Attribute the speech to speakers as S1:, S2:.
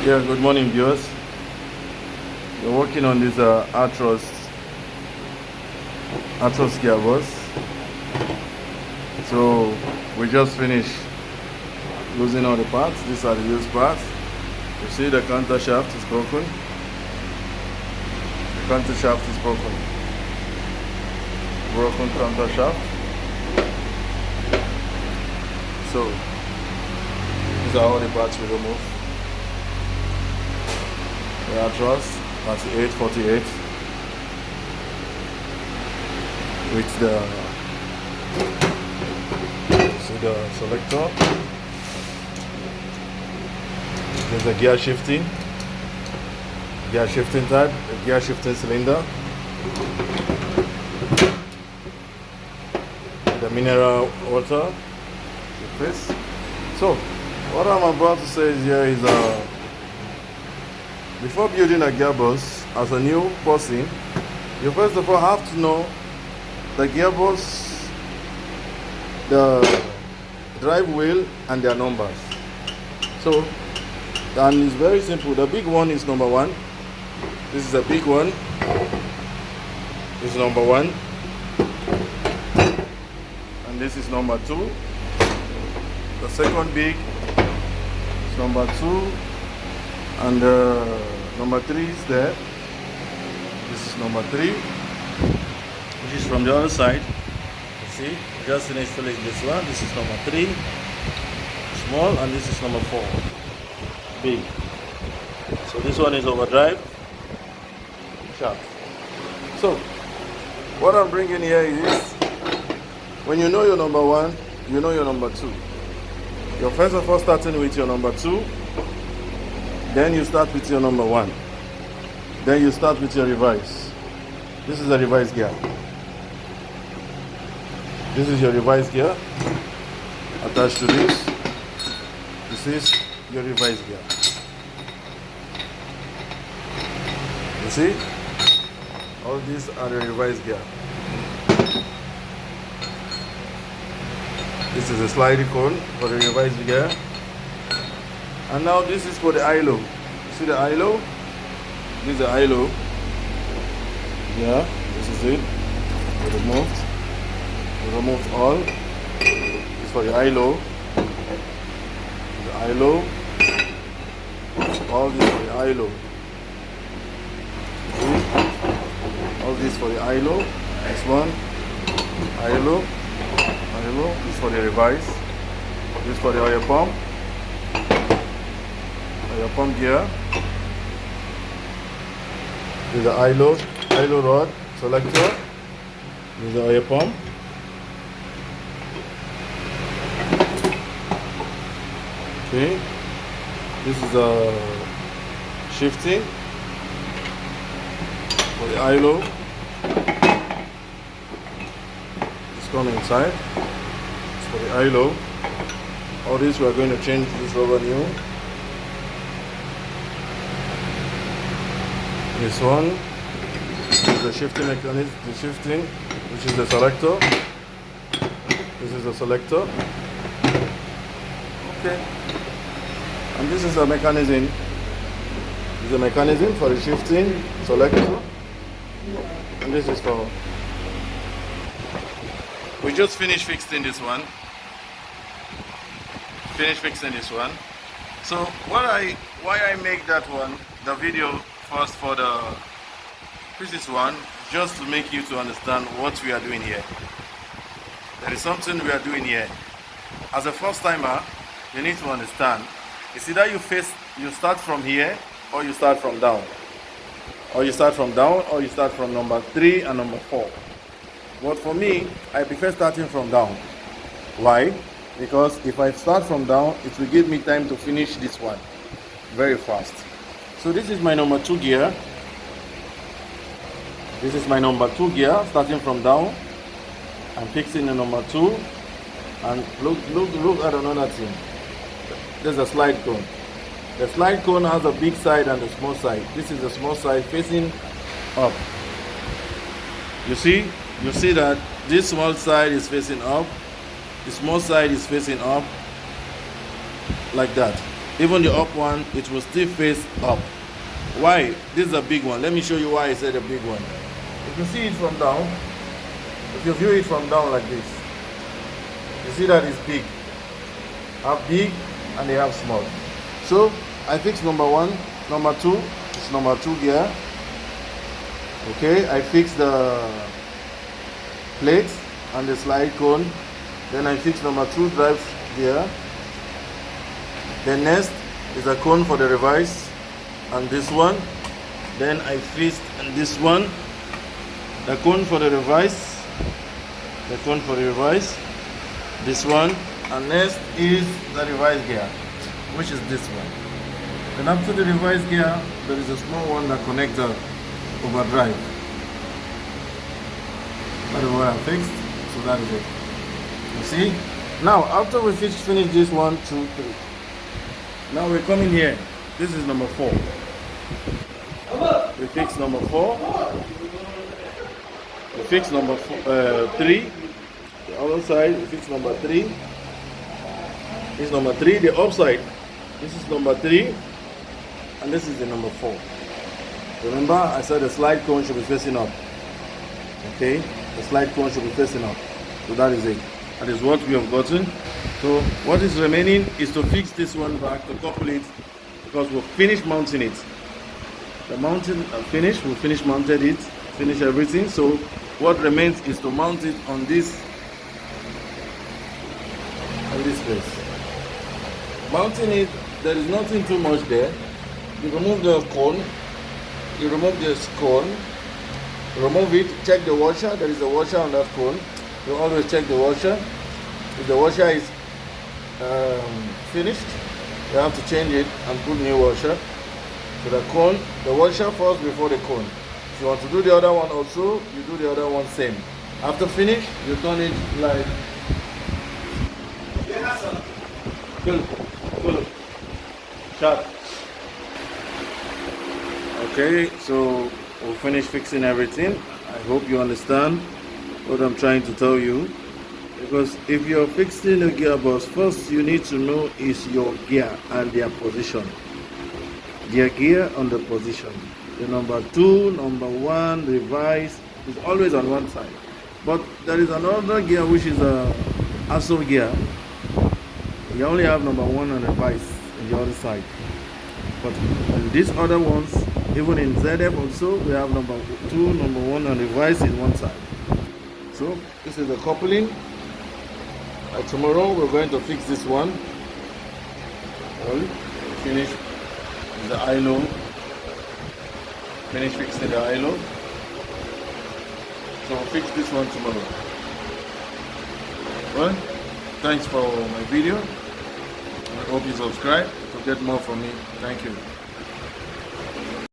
S1: Yeah, good morning, viewers. We're working on this Atros gearbox. So we just finished losing all the parts. These are the used parts. You see the counter shaft is broken. The counter shaft is broken. Broken counter shaft. So these are all the parts we removed. The Atros 3848 with the selector. There's a gear shifting type, a gear shifting cylinder, the mineral water. So what I'm about to say here is before building a gearbox as a new person, you first of all have to know the gearbox, the drive wheel and their numbers. So, and it's very simple. The big one is number 1. This is a big one. This is number 1. And this is number 2. The second big is number 2. And number 3 is there. This is number 3, which is from the other side. You see, just finished filling this one. This is number 3, small, and this is number 4, big. So this one is overdrive shaft. So what I'm bringing here is, when you know your number 1, you know your number 2. You're first of all starting with your number 2. Then you start with your number 1. Then you start with your reverse. This is a reverse gear. This is your reverse gear attached to this. This is your reverse gear. You see? All these are the reverse gear. This is a sliding cone for the reverse gear. And now this is for the ILO. You see the ILO? This is the ILO. Yeah, this is it. We removed. We removed all. This is for the ILO. The ILO. All this for the ILO. See? All this for the ILO. This one. ILO. ILO. This for the revise. This for the oil pump. Your pump gear. This is the ILO rod selector. This is the oil pump. Okay. This is the shifting for the ILO. It's coming inside. It's for the ILO. All this we are going to change this rubber new. This one is the shifting mechanism, the shifting, which is the selector. This is the selector. Okay. And this is a mechanism. This is a mechanism for the shifting selector. And this is for. We just finished fixing this one. So why I make that one, the video first for the pieces one, just to make you to understand what we are doing here. There is something we are doing here. As a first timer, you need to understand. It's either you start from here, or you start from down. Or you start from down, or you start from number 3 and number 4. But for me, I prefer starting from down. Why? Because if I start from down, it will give me time to finish this one very fast. So this is my number 2 gear. This is my number 2 gear, starting from down. I'm fixing the number 2. And look at another thing. There's a slide cone. The slide cone has a big side and a small side. This is the small side facing up. You see that this small side is facing up. The small side is facing up like that. even the up one, it will still face up. Why? This is a big one. Let me show you why I said a big one. You can see it from down. If you view it from down like this, you see that it's big. Have big and they have small. So I fixed number one. Number two, it's number 2 gear. Okay, I fixed the plate and the slide cone. Then I fixed number 2 drive gear. Then next is a cone for the reverse and this one. Then I fixed this one, the cone for the reverse, this one, and next is the reverse gear, which is this one. Then after the reverse gear, there is a small one that connects the overdrive. That is what I fixed, so that is it. You see? Now, after we finish this 1, 2, 3. Now we're coming here. This is number 4. We fix number 4. We fix number 3. The other side, we fix number 3. This is number 3. The upside, this is number 3. And this is the number 4. Remember, I said the slide cone should be facing up. Okay? The slide cone should be facing up. So that is it. That is what we have gotten. So what is remaining is to fix this one back, to couple it, because we'll finish mounting it. The mounting finished, we'll finish mounted it, finish everything. So what remains is to mount it on this place. Mounting it, there is nothing too much there. You remove the cone, you remove this cone, remove it, check the washer. There is a washer on that cone. You always check the washer. If the washer is finished, you have to change it and put new washer. So the cone, the washer first before the cone. If you want to do the other one also, you do the other one same. After finish, you turn it like cool. Sharp. Okay, so we'll finish fixing everything. I hope you understand what I'm trying to tell you. Because if you're fixing a gearbox, first you need to know is your gear and their position. Their gear and the position. The number 2, number 1, reverse is always on one side. But there is another gear which is a ASO gear. You only have number 1 and reverse on the other side. But in these other ones, even in ZF also, we have number 2, number 1 and reverse in one side. So this is the coupling. Tomorrow we're going to fix this one. Finish the ILO. Finish fixing the ILO. So we'll fix this one tomorrow. Well, thanks for my video. I hope you subscribe to get more from me. Thank you.